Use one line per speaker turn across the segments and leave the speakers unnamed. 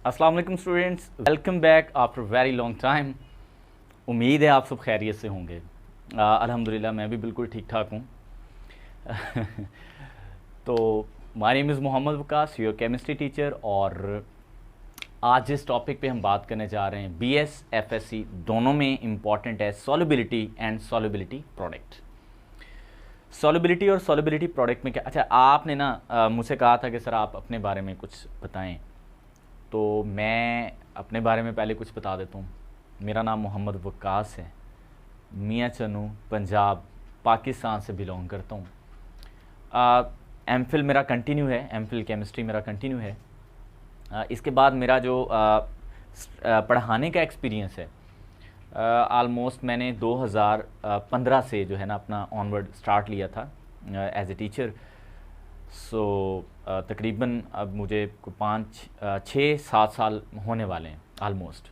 अस्सलाम वालेकुम students, welcome back after very long time. उम्मीद है आप सब खैरियत से होंगे। अल्हम्दुलिल्लाह मैं भी बिल्कुल ठीक ठाक हूँ। तो my name is Mohammad Waqas, your chemistry teacher. और आज जिस टॉपिक पे हम बात करने जा रहे हैं, बीएस एफएससी दोनों में इम्पॉर्टेंट है solubility and solubility product. Solubility और सॉल्युबिलिटी प्रोडक्ट में क्या, अच्छा आपने ना मुझसे कहा था कि सर आप अपने बारे में कुछ बताएं, तो मैं अपने बारे में पहले कुछ बता देता हूँ। मेरा नाम मोहम्मद वकास है, मियाँ चनू, पंजाब पाकिस्तान से बिलोंग करता हूँ। एमफिल मेरा कंटिन्यू है, एमफिल केमिस्ट्री मेरा कंटिन्यू है। इसके बाद मेरा जो पढ़ाने का एक्सपीरियंस है, आलमोस्ट मैंने 2015 से जो है ना अपना ऑनवर्ड स्टार्ट लिया था एज ए टीचर। सो तकरीबन अब मुझे 5-6-7 साल होने वाले हैं आलमोस्ट।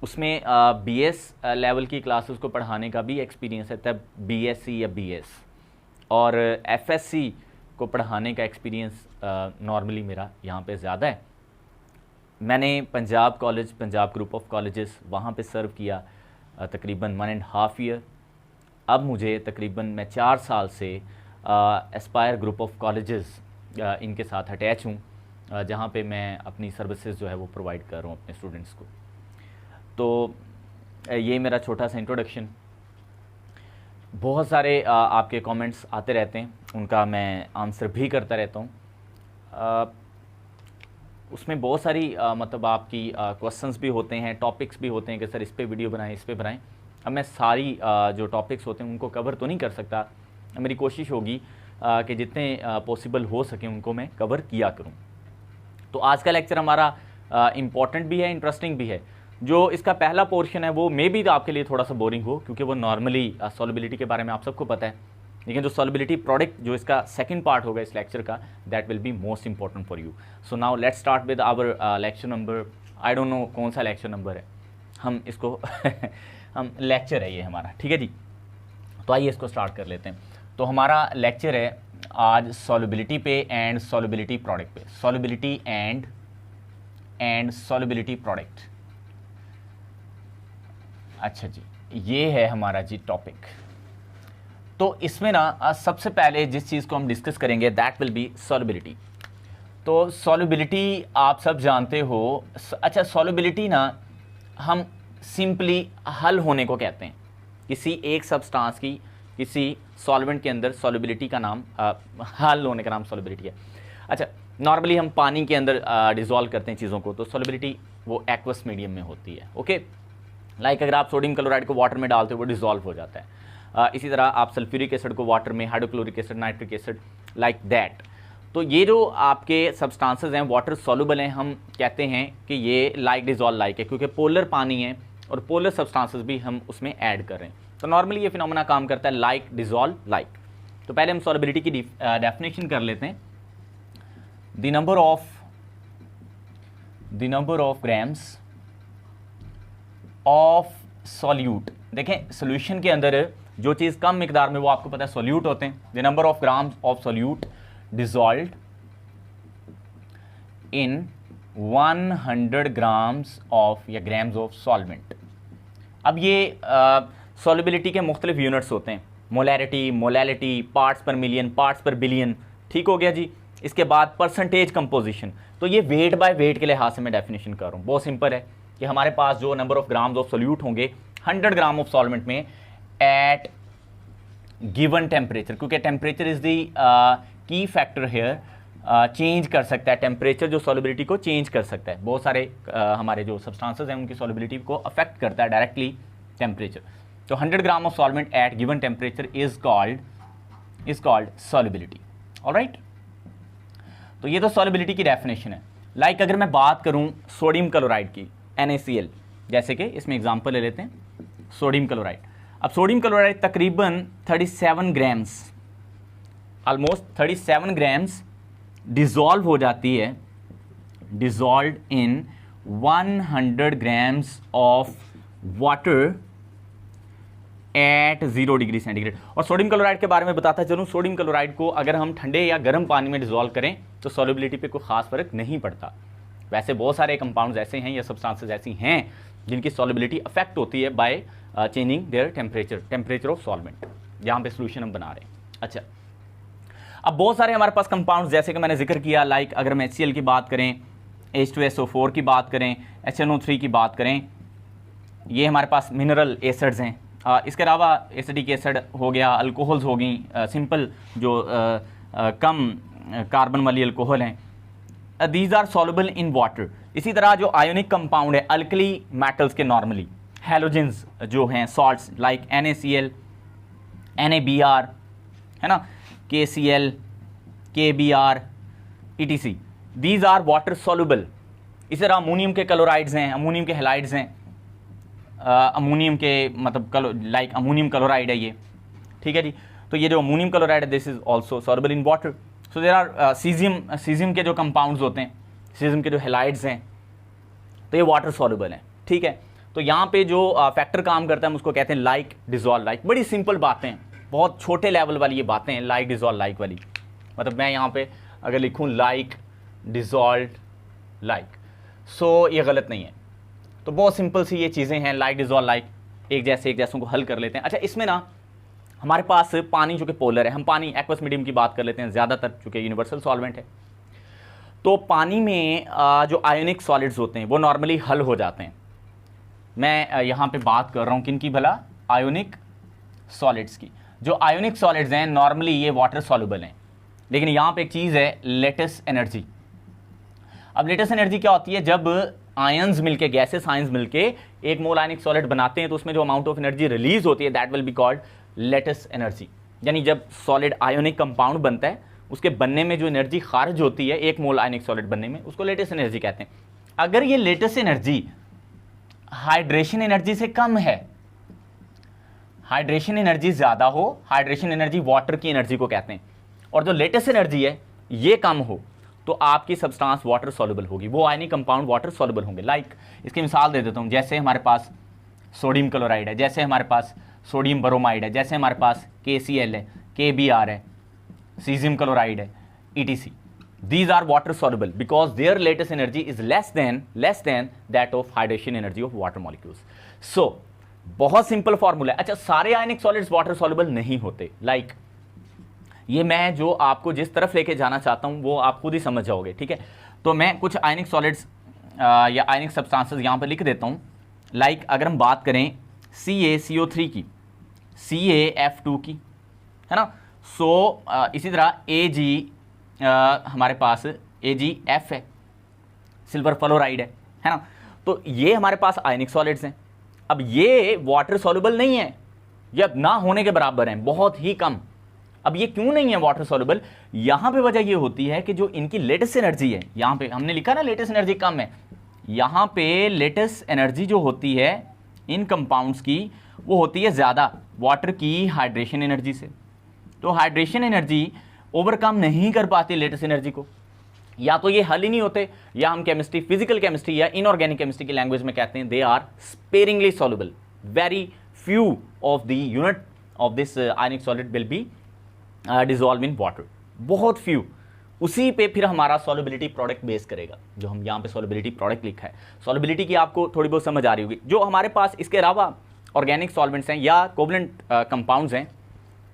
उसमें बीएस लेवल की क्लासेस को पढ़ाने का भी एक्सपीरियंस है, तब बीएससी या बीएस, और एफएससी को पढ़ाने का एक्सपीरियंस नॉर्मली मेरा यहाँ पे ज़्यादा है। मैंने Punjab college, Punjab group of colleges, वहाँ पे सर्व किया तकरीबन 1.5 ईयर। अब मुझे तकरीबन मैं 4 साल से एस्पायर ग्रुप ऑफ कॉलेजेस इनके साथ अटैच हूँ, जहाँ पे मैं अपनी सर्विसेज जो है वो प्रोवाइड कर रहा हूँ अपने स्टूडेंट्स को। तो ये मेरा छोटा सा इंट्रोडक्शन। बहुत सारे आपके कमेंट्स आते रहते हैं, उनका मैं आंसर भी करता रहता हूँ। उसमें बहुत सारी मतलब आपकी क्वेश्चंस भी होते हैं, टॉपिक्स भी होते हैं कि सर इस पे वीडियो बनाएं, इस पे बनाएं। अब मैं सारी जो टॉपिक्स होते हैं उनको कवर तो नहीं कर सकता। मेरी कोशिश होगी कि जितने पॉसिबल हो सके उनको मैं कवर किया करूं। तो आज का लेक्चर हमारा इम्पॉर्टेंट भी है, इंटरेस्टिंग भी है। जो इसका पहला पोर्शन है वो मे भी आपके लिए थोड़ा सा बोरिंग हो, क्योंकि वो नॉर्मली सॉल्युबिलिटी के बारे में आप सबको पता है। लेकिन जो सॉल्युबिलिटी प्रोडक्ट जो इसका सेकंड पार्ट होगा इस लेक्चर का, that will be most important for you. So now let's start with our lecture number, I don't know कौन सा लेक्चर नंबर है, हम इसको हम लेक्चर है ये हमारा, ठीक है जी। तो आइए इसको स्टार्ट कर लेते हैं। तो हमारा लेक्चर है आज सॉल्युबिलिटी पे एंड सॉल्युबिलिटी प्रोडक्ट पे, सॉल्युबिलिटी एंड सॉल्युबिलिटी प्रोडक्ट। अच्छा जी, ये है हमारा जी टॉपिक। तो इसमें ना सबसे पहले जिस चीज़ को हम डिस्कस करेंगे दैट विल बी सॉल्युबिलिटी। तो सॉल्युबिलिटी आप सब जानते हो। अच्छा, सॉल्युबिलिटी ना हम सिंपली हल होने को कहते हैं। किसी एक सब्सटेंस की किसी सॉल्वेंट के अंदर सॉल्युबिलिटी का नाम, हल होने का नाम सॉल्युबिलिटी है। अच्छा, नॉर्मली हम पानी के अंदर डिज़ोल्व करते हैं चीज़ों को, तो सॉल्युबिलिटी वो एक्वस मीडियम में होती है। ओके, लाइक अगर आप सोडियम क्लोराइड को वाटर में डालते हो वो डिज़ोल्व हो जाता है। इसी तरह आप सल्फ्यूरिक एसिड को वाटर में, hydrochloric acid, nitric acid, like that. तो ये जो आपके सब्सटेंसेस हैं वाटर सॉल्युबल हैं, हम कहते हैं कि ये लाइक डिज़ोल्व लाइक है, क्योंकि पोलर पानी है और पोलर सब्सटेंसेस भी हम उसमें ऐड कर रहे हैं। तो नॉर्मली ये फिनोमेना काम करता है लाइक डिज़ोल्व लाइक। तो पहले हम सॉल्युबिलिटी की डेफिनेशन कर लेते हैं। The number of grams of solute. देखें, सॉल्यूशन के अंदर जो चीज़ कम मिकदार में वो आपको पता है सॉल्यूट होते हैं। The number of grams of solute dissolved in 100 grams of या ग्राम्स ऑफ सॉल्वेंट। अब ये सॉल्युबिलिटी के मुख्तलिफ यूनिट्स होते हैं, molarity, molality, parts per million, parts per billion, ठीक हो गया जी। इसके बाद परसेंटेज कंपोजिशन। तो ये वेट बाय वेट के लिहाज से मैं डेफिनेशन कर रहा हूँ। बहुत सिंपल है कि हमारे पास जो number of grams of solute होंगे 100 ग्राम ऑफ सॉल्वेंट में एट गिवन टेम्परेचर, क्योंकि temperature is the key factor here, change कर सकता है टेम्परेचर, जो सॉल्युबिलिटी को चेंज कर सकता है। बहुत सारे हमारे जो सब्सटेंसेस हैं उनकी सॉल्युबिलिटी को अफेक्ट करता है डायरेक्टली टेम्परेचर। तो 100 gram of solvent eight given temperature is called solubility. Alright, तो ये तो सॉल्युबिलिटी की डेफिनेशन है। लाइक अगर मैं बात करूं सोडियम क्लोराइड की, NaCl, जैसे कि इसमें एग्जांपल ले लेते हैं सोडियम क्लोराइड। अब सोडियम क्लोराइड तकरीबन 37 ग्राम्स, ऑलमोस्ट 37 ग्राम्स डिज़ोल्व हो जाती है, dissolve in 100 grams of water at 0 degree centigrade. और सोडियम क्लोराइड के बारे में बताता चलूँ, सोडियम क्लोराइड को अगर हम ठंडे या गर्म पानी में डिज़ोल्व करें तो सॉल्युबिलिटी पे कोई ख़ास फ़र्क नहीं पड़ता। वैसे बहुत सारे कंपाउंड्स ऐसे हैं या सब्सटेंसेस ऐसी हैं जिनकी सॉल्युबिलिटी अफेक्ट होती है by changing their temperature of solvent, जहाँ पे सोल्यूशन हम बना रहे हैं। अच्छा, अब बहुत सारे हमारे पास कंपाउंड्स जैसे कि मैंने जिक्र किया, लाइक अगर हम HCl की बात करें, H2SO4 की बात करें, HNO3 की बात करें, ये हमारे पास मिनरल एसिड्स हैं। इसके अलावा एसिडिक एसिड हो गया, अल्कोहल्स हो गई, सिंपल जो कम कार्बन वाली अल्कोहल हैं, these are soluble in water. इसी तरह जो आयोनिक कंपाउंड है अल्कली मेटल्स के, नॉर्मली हैलोजेंस जो हैं, सॉल्ट्स लाइक NaCl, NaBr, है ना, KCl, KBr, etc, these are water soluble. इसी तरह अमोनियम के क्लोराइड्स हैं, अमोनियम के हैलाइड्स हैं, अमोनियम के मतलब लाइक अमोनियम क्लोराइड है ये, ठीक है जी। तो ये जो अमोनियम क्लोराइड है this is also soluble in water. So there are caesium के जो कंपाउंड्स होते हैं, सीजियम के जो हैलाइड्स हैं, तो ये वाटर सॉल्युबल हैं, ठीक है। तो यहाँ पे जो फैक्टर काम करता है हम उसको कहते हैं लाइक डिजॉल्व लाइक। बड़ी सिंपल बातें, बहुत छोटे लेवल वाली ये बातें हैं, लाइक डिजॉल्व लाइक वाली। मतलब मैं यहाँ पे अगर लिखूँ लाइक डिजॉल्व लाइक, सो ये गलत नहीं है। तो बहुत सिंपल सी ये चीज़ें हैं, लाइक डिजॉल्व लाइक, एक जैसों को हल कर लेते हैं। अच्छा, इसमें ना हमारे पास पानी जो कि पोलर है, हम पानी एक्वस मीडियम की बात कर लेते हैं ज़्यादातर, चूँकि यूनिवर्सल सॉल्वेंट है। तो पानी में जो आयोनिक सॉलिड्स होते हैं वो नॉर्मली हल हो जाते हैं। मैं यहाँ पे बात कर रहा हूँ किन की भला, आयोनिक सॉलिड्स की। जो आयोनिक सॉलिड्स हैं नॉर्मली ये वाटर सॉल्युबल हैं, लेकिन यहाँ पे एक चीज़ है लेटिस एनर्जी। अब लेटिस एनर्जी क्या होती है, जब आयंस मिलके, गैसेस आयंस मिलके एक मोल आयनिक सॉलिड बनाते हैं तो उसमें जो अमाउंट ऑफ एनर्जी रिलीज होती है that will be called lattice energy. यानी जब सॉलिड आयोनिक कंपाउंड बनता है उसके बनने में जो एनर्जी खारिज होती है एक मोल आयनिक सॉलिड बनने में, उसको लेटिस एनर्जी कहते हैं। अगर ये लेटिस एनर्जी हाइड्रेशन एनर्जी से कम है, हाइड्रेशन एनर्जी ज्यादा हो, हाइड्रेशन एनर्जी वाटर की एनर्जी को कहते हैं, और जो लेटिस एनर्जी है ये कम हो, तो आपकी सब्सटेंस वाटर सॉल्युबल होगी, वो आयनिक कंपाउंड वाटर सॉल्युबल होंगे। लाइक इसकी मिसाल दे देता हूं, जैसे हमारे पास सोडियम क्लोराइड है, जैसे हमारे पास सोडियम ब्रोमाइड है, जैसे हमारे पास KCl है, KBr है, सीजियम क्लोराइड है, etc. These are water soluble because their latest energy is less than that of hydration energy of water molecules. So बहुत सिंपल फॉर्मूला है। अच्छा, सारे आयनिक सॉलिड्स वाटर सॉल्युबल नहीं होते। लाइक ये मैं जो आपको जिस तरफ लेके जाना चाहता हूं वो आप खुद ही समझ जाओगे, ठीक है। तो मैं कुछ आयनिक सॉलिड्स या आयनिक सब्सटेंसेस यहाँ पर लिख देता हूँ। लाइक अगर हम बात करें CaCO3 की, CaF2 की, है ना। सो इसी तरह हमारे पास AgF है, सिल्वर फ्लोराइड है ना। तो ये हमारे पास आयनिक सॉलिड्स हैं। अब ये वाटर सॉल्युबल नहीं है, ये अब ना होने के बराबर हैं, बहुत ही कम। अब ये क्यों नहीं है वाटर सॉल्युबल, यहाँ पे वजह ये होती है कि जो इनकी लेटेस्ट एनर्जी है, यहाँ पे हमने लिखा ना लेटेस्ट एनर्जी कम है, यहाँ पे लेटेस्ट एनर्जी जो होती है इन कंपाउंड्स की वो होती है ज़्यादा वाटर की हाइड्रेशन एनर्जी से। तो हाइड्रेशन एनर्जी ओवरकम नहीं कर पाती लेटेस्ट एनर्जी को, या तो ये हल ही नहीं होते, या हम केमिस्ट्री, फिजिकल केमिस्ट्री या इनऑर्गेनिक केमिस्ट्री की लैंग्वेज में कहते हैं they are sparingly soluble. Very few of the unit of this ionic solid will be dissolve in water, बहुत फ्यू। उसी पे फिर हमारा सॉल्युबिलिटी प्रोडक्ट बेस करेगा, जो हम यहाँ पे सॉल्युबिलिटी प्रोडक्ट लिखा है। सॉल्युबिलिटी की आपको थोड़ी बहुत समझ आ रही होगी। जो हमारे पास इसके अलावा ऑर्गेनिक सॉल्वेंट्स हैं या कोवलेंट कंपाउंड्स हैं,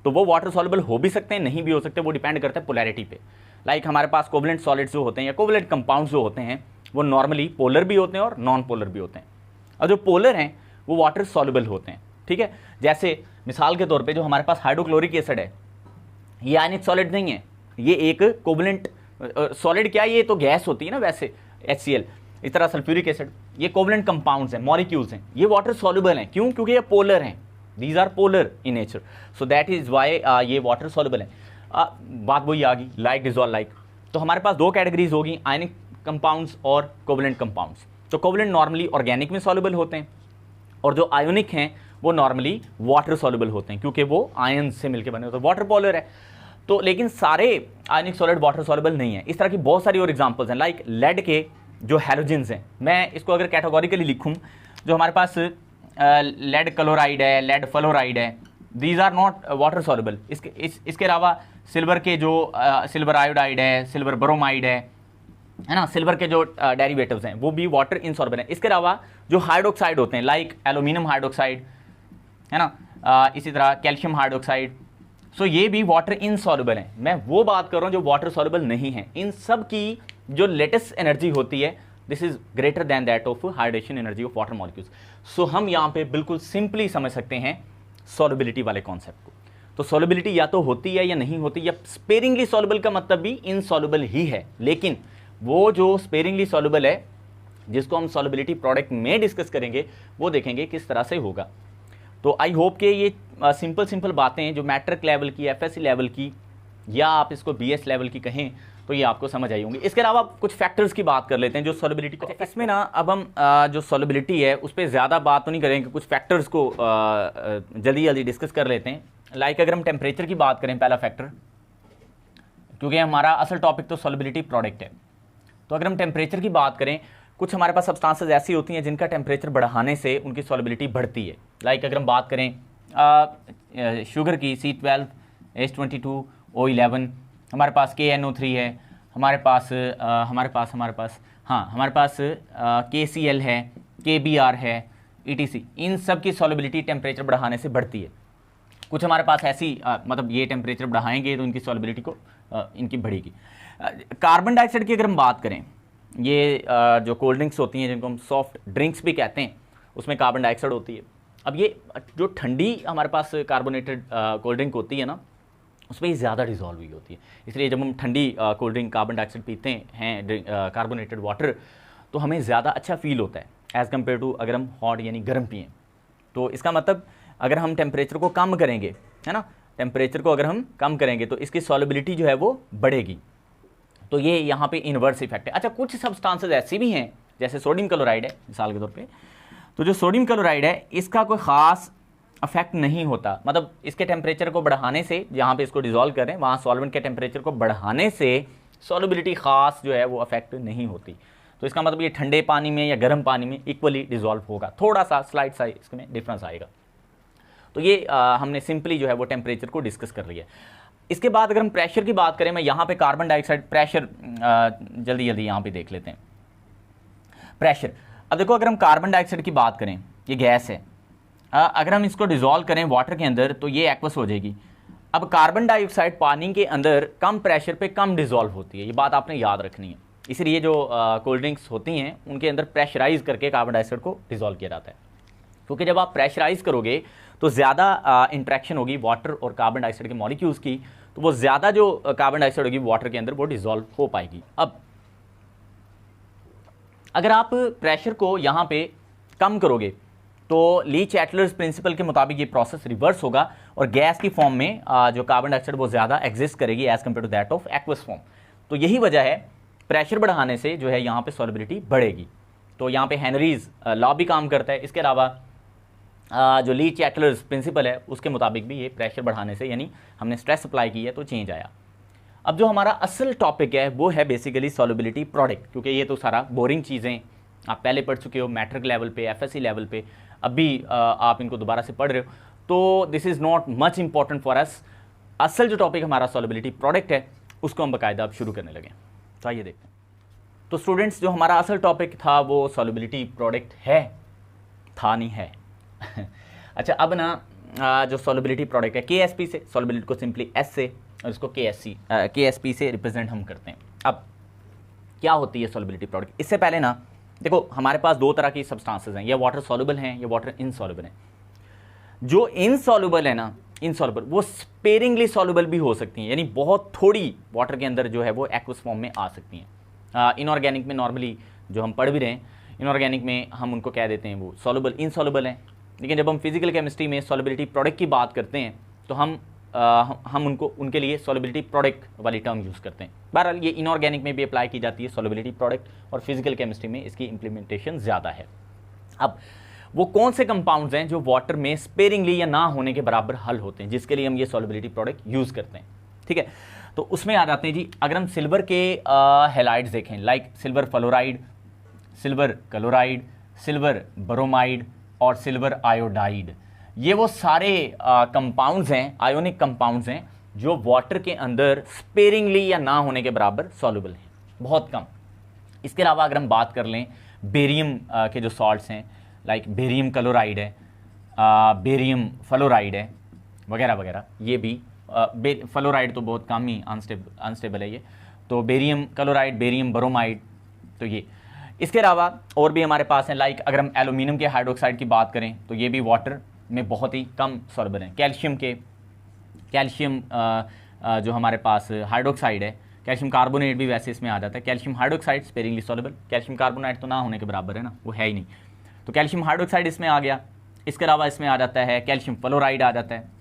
तो वो वाटर सॉल्युबल हो भी सकते हैं, नहीं भी हो सकते, वो डिपेंड करता है पोलैरिटी पे। लाइक हमारे पास कोवलेंट सॉलिड्स जो होते हैं या कोवलेंट कंपाउंड्स जो होते हैं वो नॉर्मली पोलर भी होते हैं और नॉन पोलर भी होते हैं, और जो पोलर हैं वो वाटर सॉल्युबल होते हैं, ठीक है। जैसे मिसाल के तौर पे जो हमारे पास हाइड्रोक्लोरिक एसिड है, ये आयनिक सॉलिड नहीं है, ये एक कोवलेंट सॉलिड, क्या ये तो गैस होती है ना वैसे HCl। इस तरह सल्फ्यूरिक एसिड, ये कोवलेंट कंपाउंड्स हैं, मॉलिक्यूल्स हैं, ये वाटर सॉल्युबल हैं। क्यों? क्योंकि ये पोलर हैं, these are polar in nature, so that is why ये वाटर सॉल्युबल है। बात वही आ गई लाइक डिजॉल्व लाइक। तो हमारे पास दो कैटेगरीज होगी, आयनिक कंपाउंड्स और कोवलेंट कंपाउंड्स। तो कोवलेंट नॉर्मली ऑर्गेनिक में सॉल्युबल होते हैं, और जो आयोनिक हैं वो नॉर्मली वाटर सॉल्युबल होते हैं, क्योंकि वो आयन से मिलकर बने होते हैं, वाटर पोलर है। तो लेकिन सारे आयनिक सॉलिड वाटर सॉल्युबल नहीं है। इस तरह की बहुत सारी और एग्जांपल्स हैं। लाइक लेड के जो हैलोजेंस हैं, मैं इसको अगर कैटेगोरिकली लिखूं, जो हमारे पास लेड क्लोराइड है, लेड फ्लोराइड है, these are not water soluble. इसके अलावा सिल्वर के जो सिल्वर आयोडाइड है, सिल्वर ब्रोमाइड है, है ना, सिल्वर के जो डेरिवेटिव्स हैं वो भी वाटर इनसॉल्युबल हैं। इसके अलावा जो हाइड्रोक्साइड होते हैं लाइक एल्यूमिनियम हाइड्रोक्साइड, है ना, इसी तरह कैल्शियम हाइड्रोक्साइड, सो ये भी वाटर इनसॉल्युबल हैं। मैं वो बात कर रहा हूँ जो वाटर सॉल्युबल नहीं है। इन सब की जो लेटेस्ट एनर्जी होती है this is greater than that of hydration energy of water molecules. So हम यहाँ पे बिल्कुल सिंपली समझ सकते हैं सॉल्युबिलिटी वाले कॉन्सेप्ट को। तो सॉल्युबिलिटी या तो होती है या नहीं होती, या स्पेरिंगली सॉल्युबल का मतलब भी इनसॉल्युबल ही है। लेकिन वो जो स्पेरिंगली सॉल्युबल है जिसको हम सॉल्युबिलिटी प्रोडक्ट में डिस्कस करेंगे वो देखेंगे किस तरह से होगा। तो आई होप कि ये सिंपल बातें जो मैट्रिक लेवल की, एफएससी लेवल की, या आप इसको बीएस लेवल की कहें तो ये आपको समझ आई होंगी। इसके अलावा कुछ फैक्टर्स की बात कर लेते हैं जो सॉल्युबिलिटी को, इसमें ना अब हम जो सॉल्युबिलिटी है उस पर ज़्यादा बात तो नहीं करेंगे, कुछ फैक्टर्स को जल्दी डिस्कस कर लेते हैं। लाइक अगर हम टेम्परेचर की बात करें, पहला फैक्टर, क्योंकि हमारा असल टॉपिक तो सॉल्युबिलिटी प्रोडक्ट है, तो अगर हम टेम्परेचर की बात करें, कुछ हमारे पास सब्सटेंसेस ऐसी होती हैं जिनका टेम्परेचर बढ़ाने से उनकी सॉल्युबिलिटी बढ़ती है। लाइक अगर हम बात करें शुगर की C12, H22O11, हमारे पास KNO3 है, हमारे पास KCl है, KBr है, ETC, इन सब की सॉल्युबिलिटी टेम्परेचर बढ़ाने से बढ़ती है। कुछ हमारे पास ऐसी मतलब ये टेम्परेचर बढ़ाएंगे तो इनकी सॉल्युबिलिटी को इनकी बढ़ेगी। कार्बन डाइऑक्साइड की अगर हम बात करें, ये जो कोल्ड ड्रिंक्स होती हैं जिनको हम सॉफ्ट ड्रिंक्स भी कहते हैं, उसमें कार्बन डाइऑक्साइड होती है। अब ये जो ठंडी हमारे पास कार्बोनेटेड कोल्ड ड्रिंक होती है ना, उसमें ज़्यादा डिजॉल्व हुई होती है, इसलिए जब हम ठंडी कोल्ड ड्रिंक कार्बन डाइऑक्साइड पीते हैं, कार्बोनेटेड वाटर, तो हमें ज़्यादा अच्छा फील होता है एज़ कम्पेयर टू अगर हम हॉट यानी गर्म पिएँ। तो इसका मतलब अगर हम टेम्परेचर को कम करेंगे, है ना, टेम्परेचर को अगर हम कम करेंगे तो इसकी सॉल्युबिलिटी जो है वो बढ़ेगी। तो ये यहाँ पे इन्वर्स इफेक्ट है। अच्छा, कुछ सब्सटेंसेस ऐसी भी हैं जैसे सोडियम क्लोराइड है मिसाल के तौर पे, तो जो सोडियम क्लोराइड है इसका कोई ख़ास अफेक्ट नहीं होता, मतलब इसके टेम्परेचर को बढ़ाने से, जहाँ पे इसको डिज़ोल्व करें वहाँ सॉल्वेंट के टेम्परेचर को बढ़ाने से सॉल्युबिलिटी ख़ास जो है वो अफेक्ट नहीं होती। तो इसका मतलब ये ठंडे पानी में या गर्म पानी में इक्वली डिज़ोल्व होगा, थोड़ा सा स्लाइड सा इसमें डिफरेंस आएगा। तो ये हमने सिंपली जो है वो टेम्परेचर को डिस्कस कर लिया। इसके बाद अगर हम प्रेशर की बात करें, मैं यहाँ पे कार्बन डाइऑक्साइड प्रेशर जल्दी यहाँ पे देख लेते हैं। प्रेशर, अब देखो अगर हम कार्बन डाइऑक्साइड की बात करें, ये गैस है, अगर हम इसको डिज़ोल्व करें वाटर के अंदर तो ये एक्वस हो जाएगी। अब कार्बन डाइऑक्साइड पानी के अंदर कम प्रेशर पे कम डिज़ोल्व होती है, ये बात आपने याद रखनी है। इसलिए जो कोल्ड ड्रिंक्स होती हैं उनके अंदर प्रेशराइज करके कार्बन डाइऑक्साइड को डिज़ोल्व किया जाता है, क्योंकि जब आप प्रेशराइज करोगे तो ज़्यादा इंट्रैक्शन होगी वाटर और कार्बन डाइऑक्साइड के मॉलिक्यूल्स की, तो वो ज़्यादा जो कार्बन डाइऑक्साइड होगी वाटर के अंदर वो डिज़ोल्व हो पाएगी। अब अगर आप प्रेशर को यहाँ पे कम करोगे तो ली चैटलर्स प्रिंसिपल के मुताबिक ये प्रोसेस रिवर्स होगा और गैस की फॉर्म में जो कार्बन डाइऑक्साइड वो ज़्यादा एग्जिस्ट करेगी as compare to that of aqueous form. तो यही वजह है प्रेशर बढ़ाने से जो है यहाँ पे सॉल्युबिलिटी बढ़ेगी। तो यहाँ पे हेनरीज लॉ भी काम करता है। इसके अलावा जो ली चैटलर्स प्रिंसिपल है उसके मुताबिक भी ये प्रेशर बढ़ाने से, यानी हमने स्ट्रेस अप्लाई की है तो चेंज आया। अब जो हमारा असल टॉपिक है वो है बेसिकली सॉल्युबिलिटी प्रोडक्ट, क्योंकि ये तो सारा बोरिंग चीज़ें आप पहले पढ़ चुके हो मैट्रिक लेवल पे, एफएससी लेवल पे, अभी आप इनको दोबारा से पढ़ रहे हो, तो this is not much important for us. असल जो टॉपिक हमारा सॉल्युबिलिटी प्रोडक्ट है उसको हम बाकायदा अब शुरू करने लगे। तो आइए देखते हैं। तो स्टूडेंट्स, जो हमारा असल टॉपिक था वो सॉल्युबिलिटी प्रोडक्ट है, था नहीं है। अच्छा, अब ना जो सॉल्युबिलिटी प्रोडक्ट है KSP से, सॉल्युबिलिटी को सिंपली S से और इसको KSP से रिप्रेजेंट हम करते हैं। अब क्या होती है सॉल्युबिलिटी प्रोडक्ट? इससे पहले ना देखो, हमारे पास दो तरह की सब्सटेंसेस हैं, या वाटर सॉल्युबल हैं या वाटर इनसॉल्युबल हैं। जो इनसॉल्युबल है ना, इनसॉल्युबल, वो स्पेरिंगली सॉल्युबल भी हो सकती हैं, यानी बहुत थोड़ी वाटर के अंदर जो है वो एक्वस फॉर्म में आ सकती हैं। इनऑर्गेनिक में नॉर्मली जो हम पढ़ भी रहे हैं, इनऑर्गेनिक में हम उनको कह देते हैं वो सॉल्युबल इनसॉल्युबल हैं। लेकिन जब हम फिजिकल केमिस्ट्री में सॉल्युबिलिटी प्रोडक्ट की बात करते हैं तो हम उनके लिए सॉल्युबिलिटी प्रोडक्ट वाली टर्म यूज़ करते हैं। बहरहाल ये इनऑर्गेनिक में भी अप्लाई की जाती है सॉल्युबिलिटी प्रोडक्ट, और फिजिकल केमिस्ट्री में इसकी इंप्लीमेंटेशन ज़्यादा है। अब वो कौन से कंपाउंड्स हैं जो वाटर में स्पेरिंगली या ना होने के बराबर हल होते हैं, जिसके लिए हम ये सॉल्युबिलिटी प्रोडक्ट यूज़ करते हैं? ठीक है, तो उसमें आ जाते हैं जी। अगर हम सिल्वर के हैलाइड्स देखें, like silver fluoride, silver chloride, silver bromide और सिल्वर आयोडाइड, ये वो सारे कंपाउंड्स हैं, आयोनिक कंपाउंड्स हैं, जो वाटर के अंदर स्पेरिंगली या ना होने के बराबर सॉल्युबल हैं, बहुत कम। इसके अलावा अगर हम बात कर लें बेरियम के जो सॉल्ट्स हैं, लाइक बेरियम क्लोराइड है, बेरियम फ्लोराइड है, वगैरह वगैरह, ये भी फ्लोराइड तो बहुत कम ही अनस्टेबल है ये, तो बेरियम क्लोराइड, बेरियम ब्रोमाइड, तो ये। इसके अलावा और भी हमारे पास हैं, लाइक अगर हम एल्यूमिनियम के हाइड्रोक्साइड की बात करें तो ये भी वाटर में बहुत ही कम सॉल्युबल हैं। कैल्शियम जो हमारे पास हाइड्रोक्साइड है, कैल्शियम कार्बोनेट भी वैसे इसमें आ जाता है। Calcium hydroxide sparingly soluble, calcium carbonate तो ना होने के बराबर है ना, वो है ही नहीं, तो कैल्शियम हाइड्रोक्साइड इसमें आ गया। इसके अलावा इसमें आ जाता है कैल्शियम फ्लोराइड आ जाता है।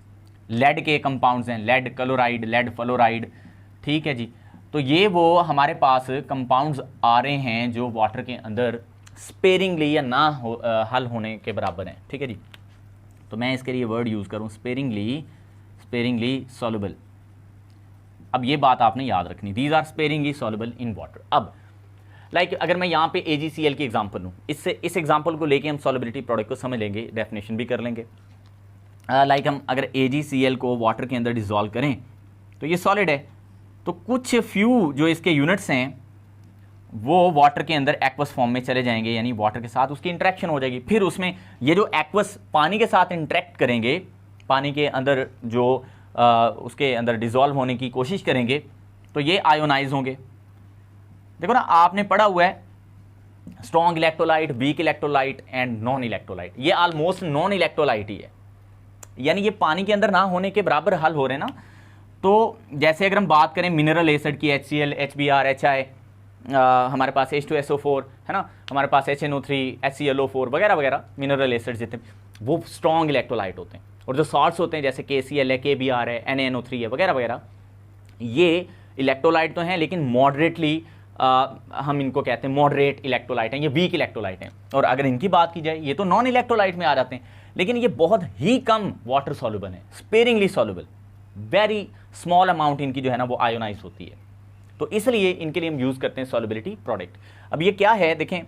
लेड के कंपाउंड्स हैं, लेड क्लोराइड, लेड फ्लोराइड, ठीक है जी। तो ये वो हमारे पास कंपाउंड्स आ रहे हैं जो वाटर के अंदर स्पेरिंगली या ना हल होने के बराबर हैं, ठीक है जी। तो मैं इसके लिए वर्ड यूज़ करूँ स्पेरिंगली सॉल्युबल। अब ये बात आपने याद रखनी, these are sparingly soluble in water. अब लाइक अगर मैं यहाँ पे AgCl की एग्जांपल लूँ, इस एग्जांपल को लेके हम सॉल्युबिलिटी प्रोडक्ट को समझ लेंगे, डेफिनेशन भी कर लेंगे। लाइक हम अगर AgCl को वाटर के अंदर डिजॉल्व करें तो ये सॉलिड है, तो कुछ फ्यू जो इसके यूनिट्स हैं वो वाटर के अंदर एक्वस फॉर्म में चले जाएंगे, यानी वाटर के साथ उसकी इंटरेक्शन हो जाएगी। फिर उसमें ये जो एक्वस पानी के साथ इंटरेक्ट करेंगे, पानी के अंदर जो उसके अंदर डिजॉल्व होने की कोशिश करेंगे, तो ये आयोनाइज होंगे। देखो ना, आपने पढ़ा हुआ है strong electrolyte, weak electrolyte and non electrolyte. ये ऑलमोस्ट नॉन इलेक्ट्रोलाइट ही है, यानी ये पानी के अंदर ना होने के बराबर हल हो रहे हैं ना। तो जैसे अगर हम बात करें मिनरल एसिड की, HCl, HBr, HI, हमारे पास H2SO4 है ना, हमारे पास HNO3, HClO4 वगैरह वगैरह, मिनरल एसिड जितने वो स्ट्रॉन्ग इलेक्ट्रोलाइट होते हैं। और जो सॉल्ट्स होते हैं जैसे KCl है, KBr है, NaNO3 है, वगैरह वगैरह, ये इलेक्ट्रोलाइट तो हैं लेकिन मॉडरेटली हम इनको कहते हैं मॉडरेट इलेक्ट्रोलाइट हैं, ये वीक इलेक्ट्रोलाइट हैं। और अगर इनकी बात की जाए ये तो नॉन इलेक्ट्रोलाइट में आ जाते हैं, लेकिन ये बहुत ही कम वाटर सॉल्युबल है, sparingly soluble, very small amount इनकी जो है ना वो आयोनाइज होती है। तो इसलिए इनके लिए हम यूज़ करते हैं सॉल्युबिलिटी प्रोडक्ट। अब ये क्या है देखें,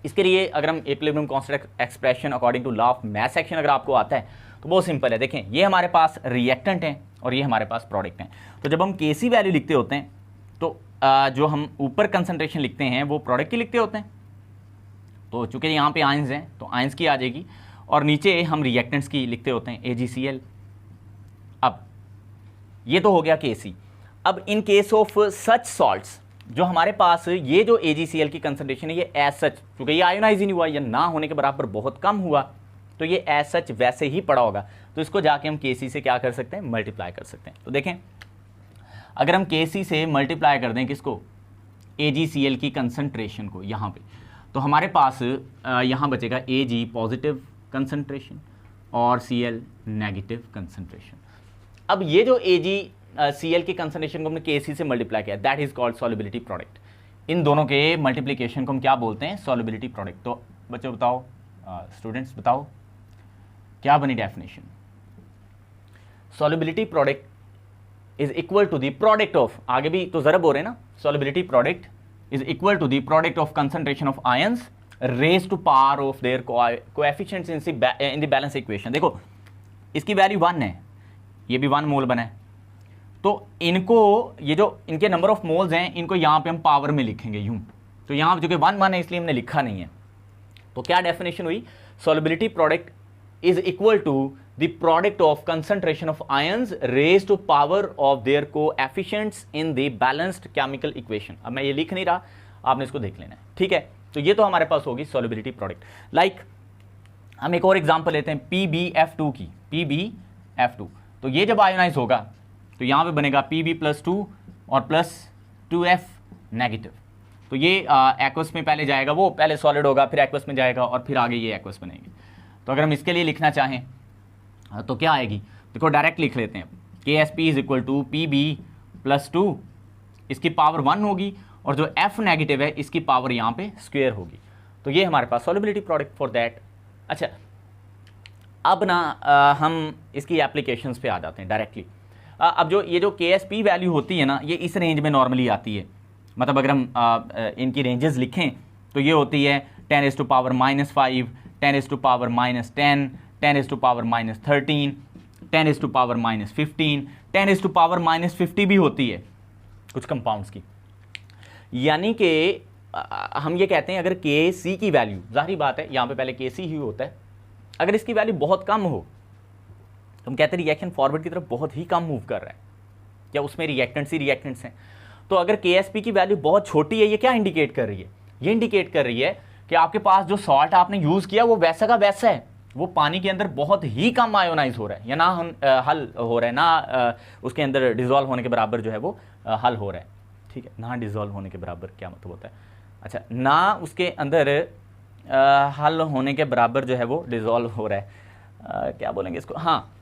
इसके लिए अगर हम equilibrium constant expression according to law of mass action अगर आपको आता है तो बहुत सिंपल है। देखें, ये हमारे पास रिएक्टेंट हैं और ये हमारे पास प्रोडक्ट हैं। तो जब हम Kc वैल्यू लिखते होते हैं तो जो हम ऊपर कंसंट्रेशन लिखते हैं वो प्रोडक्ट की लिखते होते हैं। तो चूंकि यहाँ पे आयंस हैं तो आयंस की आ जाएगी, और नीचे हम रिएक्टेंट्स की लिखते होते हैं AgCl। अब ये तो हो गया Kc। अब in case of such salts जो हमारे पास ये जो AgCl की कंसंट्रेशन है ये एज सच, क्योंकि ये आयोनाइज ही नहीं हुआ, ये ना होने के बराबर बहुत कम हुआ, तो ये एज सच वैसे ही पड़ा होगा। तो इसको जाके हम Kc से क्या कर सकते हैं, मल्टीप्लाई कर सकते हैं। तो देखें, अगर हम Kc से मल्टीप्लाई कर दें किसको, AgCl की कंसंट्रेशन को यहाँ पे, तो हमारे पास यहाँ बचेगा Ag पॉजिटिव कंसंट्रेशन और Cl नेगेटिव कंसंट्रेशन। अब ये जो AgCl की कंसंट्रेशन को हमने Kc से मल्टीप्लाई किया, that is called solubility product. इन दोनों के मल्टीप्लिकेशन को हम क्या बोलते हैं, सॉल्युबिलिटी प्रोडक्ट। तो बच्चों बताओ, स्टूडेंट्स बताओ क्या बनी definition. Solubility product is equal to the product of, आगे भी तो जरब हो रहे हैं ना, solubility product is equal to the product of concentration of ions raise to power of their coefficients in the balance equation. देखो इसकी वैल्यू 1 है, ये भी 1 मोल बना है, तो इनको ये जो इनके नंबर ऑफ मोल्स हैं इनको यहाँ पे हम पावर में लिखेंगे यूं। तो यहाँ जो कि 1 है इसलिए हमने लिखा नहीं है। तो क्या डेफिनेशन हुई, solubility product is equal to the product of concentration of ions raise to power of their coefficients in the balanced chemical equation. अब मैं ये लिख नहीं रहा, आपने इसको देख लेना है, ठीक है। तो ये तो हमारे पास होगी सॉल्युबिलिटी प्रोडक्ट। लाइक हम एक और एग्जांपल लेते हैं PbF2 की, PbF2। तो ये जब आयोनाइज होगा तो यहाँ पे बनेगा Pb+2 और +2F नेगेटिव। तो ये एक्वस में पहले जाएगा, वो पहले सॉलिड होगा फिर एक्वस में जाएगा और फिर आगे ये एक्वस बनेगी। तो अगर हम इसके लिए लिखना चाहें तो क्या आएगी, देखो डायरेक्ट लिख लेते हैं, KsP is equal to Pb+2, इसकी पावर 1 होगी और जो F नेगेटिव है इसकी पावर यहाँ पे स्क्वायर होगी। तो ये हमारे पास सॉल्युबिलिटी प्रोडक्ट फॉर दैट। अच्छा, अब ना हम इसकी एप्लीकेशंस पे आ जाते हैं डायरेक्टली। अब जो ये जो KsP वैल्यू होती है ना, ये इस रेंज में नॉर्मली आती है। मतलब अगर हम इनकी रेंजेस लिखें तो ये होती है 10⁻⁵, 10⁻⁻10, 10⁻⁻10, 10⁻⁻13, 10⁻⁻15, 10⁻⁻50 भी होती है कुछ कंपाउंड्स की। यानी कि हम ये कहते हैं अगर के सी की वैल्यू, जाहिर बात है यहाँ पे पहले के सी ही होता है, अगर इसकी वैल्यू बहुत कम हो तो हम कहते हैं रिएक्शन फॉरवर्ड की तरफ बहुत ही कम मूव कर रहा है, या उसमें रिएक्टेंट्स ही रिएक्टेंट्स हैं। तो अगर के एस पी की वैल्यू बहुत छोटी है, ये क्या इंडिकेट कर रही है? ये इंडिकेट कर रही है कि आपके पास जो सॉल्ट आपने यूज़ किया वो वैसा का वैसा है, वो पानी के अंदर बहुत ही कम आयोनाइज हो रहा है, या ना हल हो रहा है, ना उसके अंदर डिजोल्व होने के बराबर जो है वो हल हो रहा है। ठीक है, ना डिजोल्व होने के बराबर क्या मतलब होता है? अच्छा, ना उसके अंदर हल होने के बराबर जो है वो डिजोल्व हो रहा है, क्या बोलेंगे इसको, हाँ,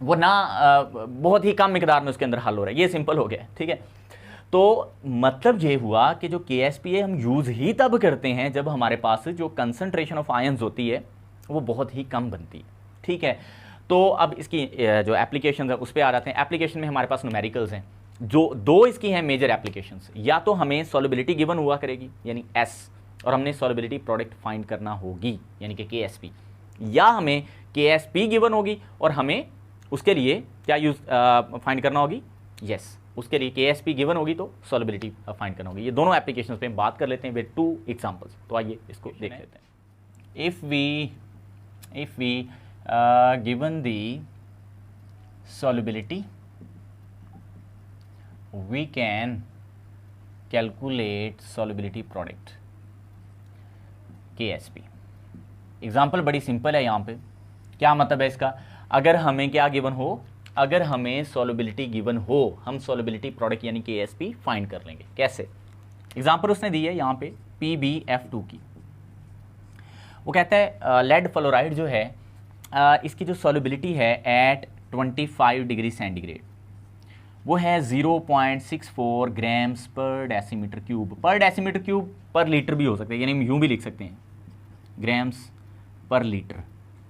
वो ना बहुत ही कम मिकदार में उसके अंदर हल हो रहा है, ये सिंपल हो गया। ठीक है, तो मतलब ये हुआ कि जो KSPA हम यूज़ ही तब करते हैं जब हमारे पास जो कंसंट्रेशन ऑफ आयंस होती है वो बहुत ही कम बनती है। ठीक है, तो अब इसकी जो एप्लीकेशन है उस पर आ जाते हैं। एप्लीकेशन में हमारे पास न्यूमेरिकल्स हैं, जो दो इसकी हैं मेजर एप्लीकेशंस। या तो हमें सॉल्युबिलिटी गिवन हुआ करेगी यानी S, और हमने सॉल्युबिलिटी प्रोडक्ट फाइंड करना होगी यानी कि KSP, या हमें KSP गिवन होगी और हमें उसके लिए क्या यूज फाइंड करना होगी, यस, उसके लिए KSP गिवन होगी तो सॉल्युबिलिटी फाइंड करना होगी। ये दोनों एप्लीकेशंस पे हम बात कर लेते हैं विद 2 एग्जांपल्स। तो आइए इसको देख लेते हैं। If we given the solubility, we can calculate solubility product KSP। Example बड़ी सिंपल है यहाँ पे। क्या मतलब है इसका? अगर हमें क्या गिवन हो, अगर हमें सॉल्युबिलिटी गिवन हो, हम सॉल्युबिलिटी प्रोडक्ट यानी KSP फाइंड कर लेंगे। कैसे? एग्जाम्पल उसने दी है यहाँ पे PbF2 की। वो कहता है लेड फ्लोराइड जो है इसकी जो सॉल्युबिलिटी है एट 25 डिग्री सेंटीग्रेड वो है 0.64 ग्राम्स पर डेसीमीटर क्यूब। पर डेसीमीटर क्यूब पर लीटर भी हो सकता है, यानी हम यूँ भी लिख सकते हैं ग्राम्स पर लीटर,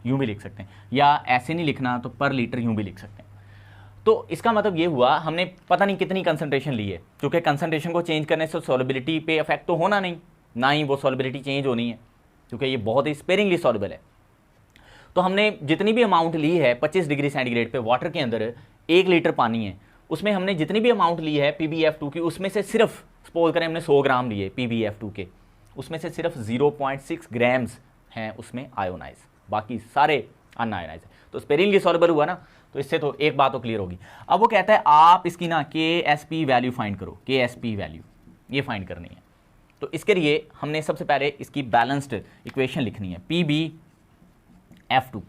यूँ भी लिख सकते हैं, या ऐसे नहीं लिखना तो पर लीटर यूँ भी लिख सकते हैं। तो इसका मतलब ये हुआ हमने पता नहीं कितनी कंसंट्रेशन ली है, क्योंकि कंसंट्रेशन को चेंज करने से सॉल्युबिलिटी पे इफेक्ट तो होना नहीं, ना ही वो सॉल्युबिलिटी चेंज होनी है, क्योंकि ये बहुत ही स्पेरिंगली सॉल्युबल है। तो हमने जितनी भी अमाउंट ली है 25 डिग्री सेंटीग्रेड पे वाटर के अंदर 1 लीटर पानी है, उसमें हमने जितनी भी अमाउंट ली है PbF2 की, उसमें से सिर्फ सपोज करें हमने 100 ग्राम लिए PbF2 के, उसमें से सिर्फ 0.6 ग्राम्स हैं उसमें आयोनाइज, बाकी सारे अनआयोनाइज है। तो स्पेरिंगली सॉल्युबल हुआ ना, तो इससे तो एक बात तो क्लियर होगी। अब वो कहता है आप इसकी ना KSP वैल्यू फाइंड करो, KSP वैल्यू ये फाइंड करनी है। तो इसके लिए हमने सबसे पहले इसकी बैलेंस्ड इक्वेशन लिखनी है PbF2,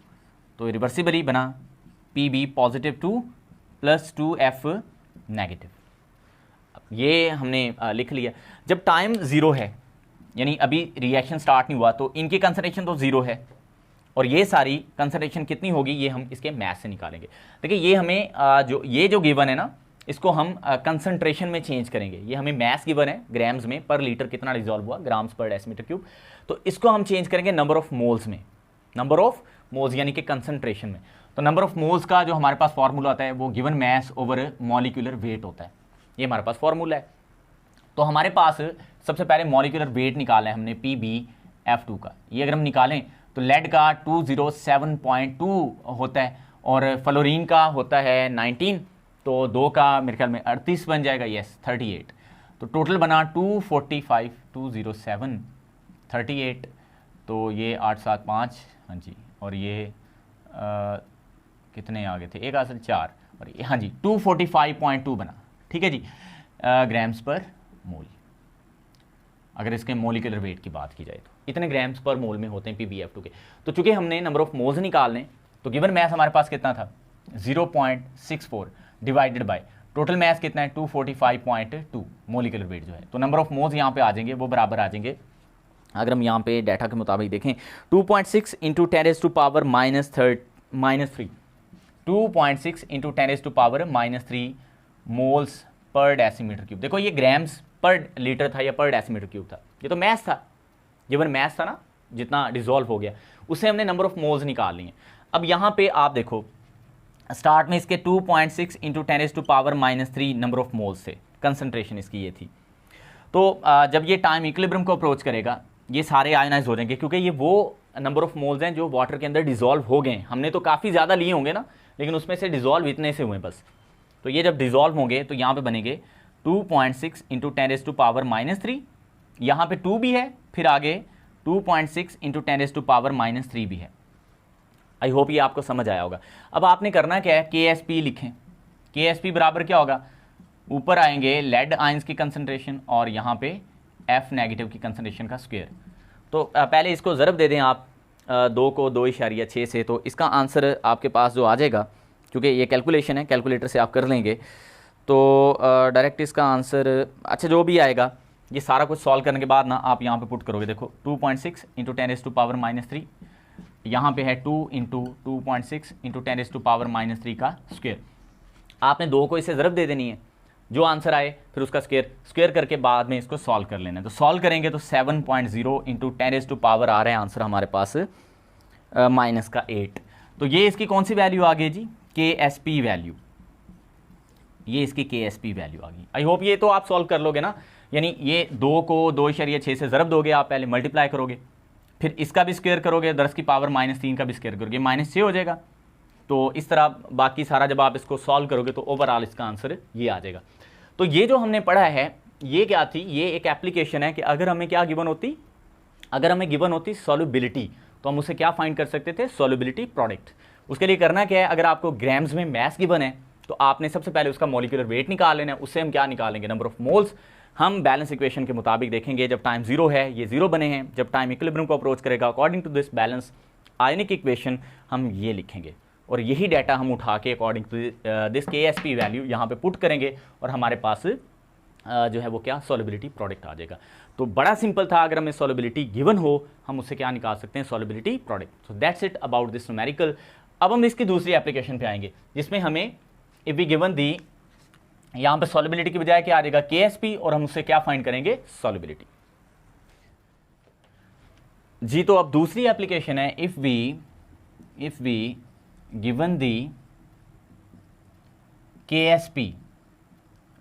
तो रिवर्सिबली बना PB positive 2 plus 2F negative. ये हमने लिख लिया। जब टाइम 0 है यानी अभी रिएक्शन स्टार्ट नहीं हुआ, तो इनकी कंसंट्रेशन तो 0 है, और ये सारी कंसंट्रेशन कितनी होगी ये हम इसके मैथ से निकालेंगे। देखिए ये हमें जो गिवन है ना, इसको हम कंसंट्रेशन में चेंज करेंगे। ये हमें मैथ गिवन है ग्राम्स में, पर लीटर कितना डिजॉल्व हुआ, ग्राम्स पर डेसीमीटर क्यूब, तो इसको हम चेंज करेंगे नंबर ऑफ मोल्स में, नंबर ऑफ मोल्स यानी कि कंसंट्रेशन में। तो नंबर ऑफ मोल्स का जो हमारे पास फॉर्मूला आता है वो given mass over molecular weight होता है, ये हमारे पास फॉर्मूला है। तो हमारे पास सबसे पहले मॉलिक्यूलर वेट निकाला है हमने PbF2 का। ये अगर हम निकालें तो लेड का 207.2 होता है और फ्लोरीन का होता है 19, तो 2 का मेरे ख्याल में 38 बन जाएगा, यस 38। तो टोटल बना 245, 207 38, तो ये 875, हाँ जी, और ये कितने आ गए थे, एक आसन 4, और ये हाँ जी 245.2 बना। ठीक है जी, ग्राम्स पर मोल। अगर इसके मोलिकुलर वेट की बात की जाए तो इतने ग्राम्स पर मोल में होते हैं PbF2 के। तो चूंकि हमने नंबर ऑफ मोल्स निकालने, तो गिवन मैथ हमारे पास कितना था 0.64 डिवाइडेड बाय टोटल मैथ कितना है 245.2 मोलिकुलर वेट जो है। तो नंबर ऑफ मोल्स यहाँ पे आ जाएंगे, वो बराबर आ जाएंगे, अगर हम यहाँ पे डाटा के मुताबिक देखें 2.6 into 10 to power -3, 2.6 into 10 to power -3 moles पर डेसीमीटर क्यूब। देखो ये ग्राम्स पर लीटर था या पर डेसीमीटर क्यूब था, ये तो मैथ था, गिवन मैथ था ना, जितना डिजोल्व हो गया उससे हमने नंबर ऑफ मोल्स निकाल लिए। अब यहाँ पे आप देखो स्टार्ट में इसके 2.6 into 10 to power -3 number of moles से कंसंट्रेशन इसकी ये थी। तो जब ये टाइम इक्विलिब्रियम को अप्रोच करेगा ये सारे आयनाइज हो जाएंगे, क्योंकि ये वो नंबर ऑफ मोल्स हैं जो वाटर के अंदर डिजोल्व हो गए। हमने तो काफ़ी ज़्यादा लिए होंगे ना, लेकिन उसमें से डिजोल्व इतने से हुए बस। तो ये जब डिजोल्व होंगे तो यहाँ पे बनेंगे 2.6 इंटू 10 टू पावर -3 यहाँ पे 2 भी है, फिर आगे 2.6 इंटू 10⁻³ भी है। आई होप ये आपको समझ आया होगा। अब आपने करना क्या है, KSP लिखें। KSP बराबर क्या होगा, ऊपर आएंगे लेड आयंस की कंसंट्रेशन और यहाँ पे F नेगेटिव की कंसंट्रेशन का स्क्वायर। तो पहले इसको ज़रब दे दें आप 2 को 2.6 से, तो इसका आंसर आपके पास जो आ जाएगा, क्योंकि ये कैलकुलेशन है, कैलकुलेटर से आप कर लेंगे, तो डायरेक्ट इसका आंसर, अच्छा जो भी आएगा, ये सारा कुछ सॉल्व करने के बाद ना आप यहाँ पे पुट करोगे, देखो 2.6 इंटू 10⁻³ यहाँ पे है 2 इंटू 2.6 इंटू 10⁻³ का स्क्वायर। आपने 2 को इसे ज़रब दे देनी है, जो आंसर आए फिर उसका स्क्वायर करके बाद में इसको सॉल्व कर लेना है। तो सॉल्व करेंगे तो 7.0 इंटू 10⁻, आ रहा है आंसर हमारे पास -8। तो ये इसकी कौन सी वैल्यू आ गई जी, KSP वैल्यू, ये इसकी KSP वैल्यू आ गई। आई होप ये तो आप सॉल्व कर लोगे ना, यानी ये 2 को 2.6 से ज़रब दोगे आप, पहले मल्टीप्लाई करोगे, फिर इसका भी स्क्वायर करोगे, 10 की पावर -3 का भी स्क्वायर करोगे, -6 हो जाएगा। तो इस तरह बाकी सारा जब आप इसको सॉल्व करोगे तो ओवरऑल इसका आंसर ये आ जाएगा। तो ये जो हमने पढ़ा है ये क्या थी, ये एक एप्लीकेशन है कि अगर हमें क्या गिवन होती, अगर हमें गिवन होती सॉल्युबिलिटी, तो हम उसे क्या फाइंड कर सकते थे, सॉल्युबिलिटी प्रोडक्ट। उसके लिए करना क्या है, अगर आपको ग्राम्स में मैस गिवन है तो आपने सबसे पहले उसका मॉलिक्यूलर वेट निकाल लेना है, उससे हम क्या निकालेंगे, नंबर ऑफ मोल्स। हम बैलेंस इक्वेशन के मुताबिक देखेंगे, जब टाइम 0 है ये 0 बने हैं, जब टाइम इक्विलिब्रियम को अप्रोच करेगा according to this balance ionic equation हम ये लिखेंगे, और यही डाटा हम उठा के according to this KSP value यहाँ पे पुट करेंगे और हमारे पास जो है वो क्या, सॉल्युबिलिटी प्रोडक्ट आ जाएगा। तो बड़ा सिंपल था, अगर हमें सॉल्युबिलिटी गिवन हो हम उससे क्या निकाल सकते हैं, solubility product. So that's it about this numerical. अब हम इसकी दूसरी एप्लीकेशन पे आएंगे, जिसमें हमें इफ वी गिवन दी, यहाँ पे सॉल्युबिलिटी की बजाय क्या आ जाएगा, KSP, और हम उससे क्या फाइंड करेंगे, सॉल्युबिलिटी जी। तो अब दूसरी एप्लीकेशन है, if we given the KSP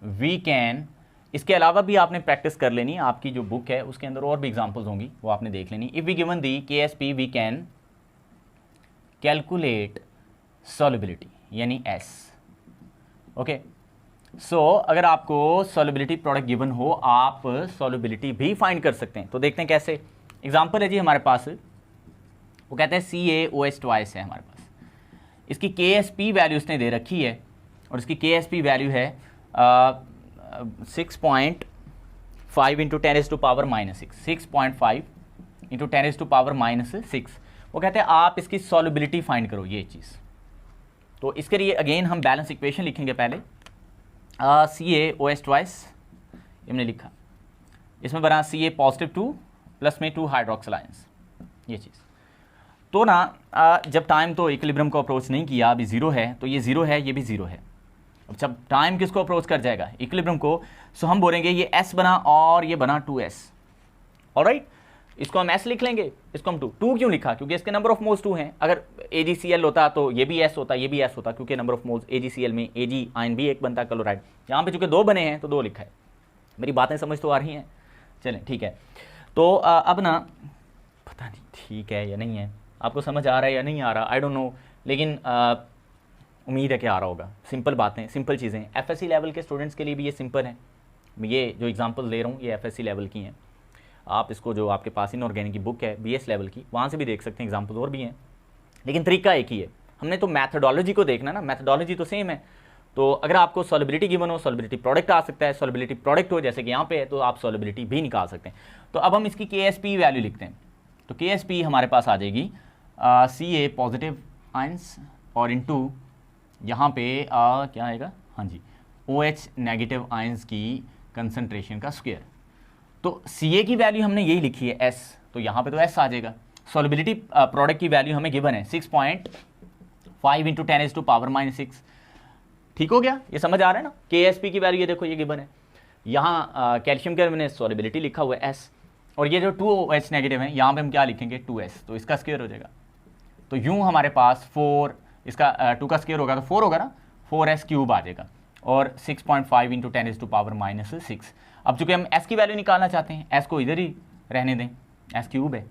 we can, इसके अलावा भी आपने प्रैक्टिस कर लेनी, आपकी जो बुक है उसके अंदर और भी एग्जांपल्स होंगी, वो आपने देख लेनी। If we given the KSP we can calculate solubility, यानी S। ओके, सो अगर आपको सॉल्युबिलिटी प्रोडक्ट गिवन हो, आप सॉल्युबिलिटी भी फाइंड कर सकते हैं। तो देखते हैं कैसे। एग्जांपल है जी हमारे पास, वो कहते हैं CaOH है हमारे पास, इसकी KSP वैल्यू उसने दे रखी है, और इसकी KSP वैल्यू है 6.5 इंटू 10⁻⁻6, 6.5 इंटू 10⁻⁻6। वो कहते हैं आप इसकी सॉल्युबिलिटी फाइंड करो, ये चीज़। तो इसके लिए अगेन हम बैलेंस इक्वेशन लिखेंगे पहले। CaOH हमने लिखा, इसमें बना Ca+2 प्लस में 2 हाइड्रोक्सिल आयंस, ये चीज़। तो ना जब टाइम तो इक्विलिब्रियम को अप्रोच नहीं किया, अभी 0 है, तो ये 0 है, ये भी 0 है। अब जब टाइम किसको अप्रोच कर जाएगा, इक्विलिब्रियम को, सो हम बोलेंगे ये S बना और ये बना 2S। ऑलराइट, इसको हम S लिख लेंगे, इसको हम 2 क्यों लिखा, क्योंकि इसके नंबर ऑफ मोल्स 2 हैं। अगर AgCl होता तो ये भी S होता, ये भी S होता, क्योंकि नंबर ऑफ मोल्स AgCl में Ag आयन भी एक बनता है, क्लोराइड। यहाँ पे चूंकि 2 बने हैं तो 2 लिखा है। मेरी बातें समझ तो आ रही हैं, चलें ठीक है। तो अब ना पता नहीं ठीक है या नहीं है, आपको समझ आ रहा है या नहीं आ रहा, आई डोंट नो, लेकिन उम्मीद है कि आ रहा होगा। सिंपल बातें, सिंपल चीज़ें, FSC लेवल के स्टूडेंट्स के लिए भी ये सिंपल है। ये जो एग्जांपल दे रहा हूँ ये FSC लेवल की हैं, आप इसको जो आपके पास इनऑर्गेनिक की बुक है BS लेवल की, वहाँ से भी देख सकते हैं, एग्जांपल और भी हैं, लेकिन तरीका एक ही है। हमने तो मैथडोलॉजी को देखना ना, मैथडोलॉजी तो सेम है। तो अगर आपको सॉल्युबिलिटी गिवन हो, सॉल्युबिलिटी प्रोडक्ट आ सकता है, सॉल्युबिलिटी प्रोडक्ट हो जैसे कि यहाँ पे है, तो आप सॉल्युबिलिटी भी निकाल सकते हैं। तो अब हम इसकी KSP वैल्यू लिखते हैं। तो KSP हमारे पास आ जाएगी Ca पॉजिटिव आयंस और इनटू यहाँ पे क्या आएगा, हाँ जी, OH नेगेटिव आयंस की कंसंट्रेशन का स्क्वायर। तो Ca की वैल्यू हमने यही लिखी है S, तो यहाँ पे तो S आ जाएगा। सॉल्युबिलिटी प्रोडक्ट की वैल्यू हमें गिवन है 6.5 इंटू 10⁻⁻6। ठीक हो गया, ये समझ आ रहा है ना। KSP की वैल्यू ये देखो, ये गिवन है। यहाँ कैल्शियम के मैंने सॉल्युबिलिटी लिखा हुआ है S, और ये जो 2OH नेगेटिव है यहाँ पे हम क्या लिखेंगे 2S, तो इसका स्क्वायर हो जाएगा। तो यूँ हमारे पास 4, इसका 2 का स्क्वायर होगा तो 4 होगा ना, 4S³ आ जाएगा, और 6.5 इंटू 10⁻⁻6। अब चूंकि हम S की वैल्यू निकालना चाहते हैं, S को इधर ही रहने दें, S³ है,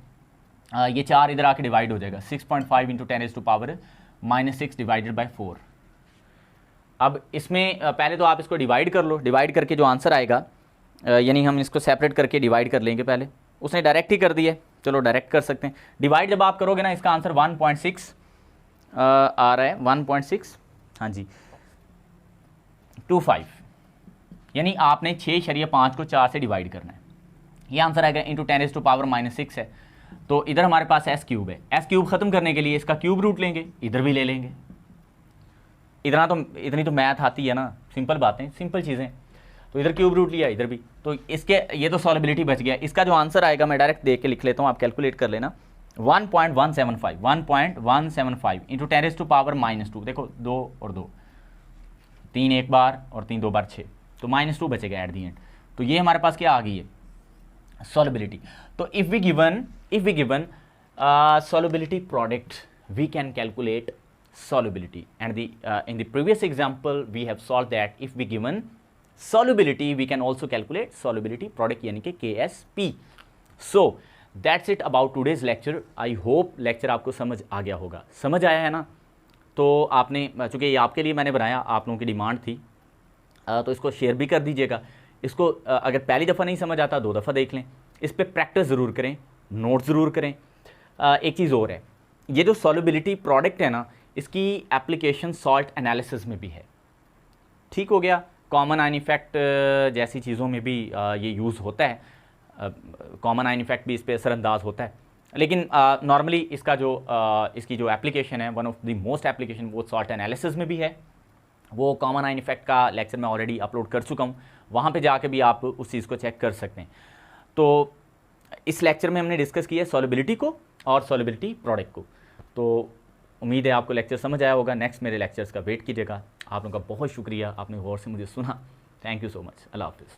ये 4 इधर आके डिवाइड हो जाएगा, 6.5 इंटू 10⁻⁻6 डिवाइडेड बाई 4। अब इसमें पहले तो आप इसको डिवाइड कर लो, डिवाइड करके जो आंसर आएगा यानी हम इसको सेपरेट करके डिवाइड कर लेंगे। पहले उसने डायरेक्ट ही कर दिया है, चलो डायरेक्ट कर सकते हैं। डिवाइड जब आप करोगे ना, इसका आंसर 1.6 आ रहा है, 1.6, हाँ जी 25, यानी आपने 6.5 को 4 से डिवाइड करना है। ये आंसर आएगा इंटू 10⁻⁻6 है। तो इधर हमारे पास एस क्यूब है, एस क्यूब खत्म करने के लिए इसका क्यूब रूट लेंगे, इधर भी ले लेंगे। इतनी तो मैथ आती है ना, सिंपल बातें, सिंपल चीज़ें। तो इधर क्यूब रूट लिया, इधर भी, तो इसके ये तो सॉलिबिलिटी बच गया। इसका जो आंसर आएगा मैं डायरेक्ट देख के लिख लेता हूँ, आप कैलकुलेट कर लेना। 1.175 इंटू 10⁻²। देखो 2 और 2, 3 एक बार और 3 2 बार 6, तो -2 बचेगा एट दी एंड। तो ये हमारे पास क्या आ गई है, solubility. So if we given solubility product, we can calculate solubility, and in the previous example we have solved that if we given solubility we can also calculate solubility product यानी कि KSP. So that's it about today's lecture. I hope lecture आपको समझ आ गया होगा, समझ आया है ना। तो आपने, चूँकि ये आपके लिए मैंने बनाया, आप लोगों की डिमांड थी, तो इसको शेयर भी कर दीजिएगा। इसको अगर पहली दफ़ा नहीं समझ आता 2 दफ़ा देख लें, इस पर प्रैक्टिस ज़रूर करें, नोट ज़रूर करें। एक चीज़ और है, ये जो सॉल्युबिलिटी प्रोडक्ट है ना, इसकी एप्लीकेशन सॉल्ट एनालिसिस में भी है। ठीक हो गया, कॉमन आयन इफेक्ट जैसी चीज़ों में भी ये यूज़ होता है, कॉमन आयन इफेक्ट भी इस पर असरअंदाज होता है। लेकिन नॉर्मली इसका जो इसकी जो एप्लीकेशन है, one of the most application, वो सॉल्ट एनालिसिस में भी है। वो कॉमन आयन इफेक्ट का लेक्चर मैं ऑलरेडी अपलोड कर चुका हूँ, वहाँ पे जाके भी आप उस चीज़ को चेक कर सकते हैं। तो इस लेक्चर में हमने डिस्कस किया सॉल्युबिलिटी को और सॉल्युबिलिटी प्रोडक्ट को। तो उम्मीद है आपको लेक्चर समझ आया होगा। नेक्स्ट मेरे लेक्चर्स का वेट कीजिएगा। आप लोगों का बहुत शुक्रिया, आपने गौर से मुझे सुना। Thank you so much. अल्लाह हाफ़िज़।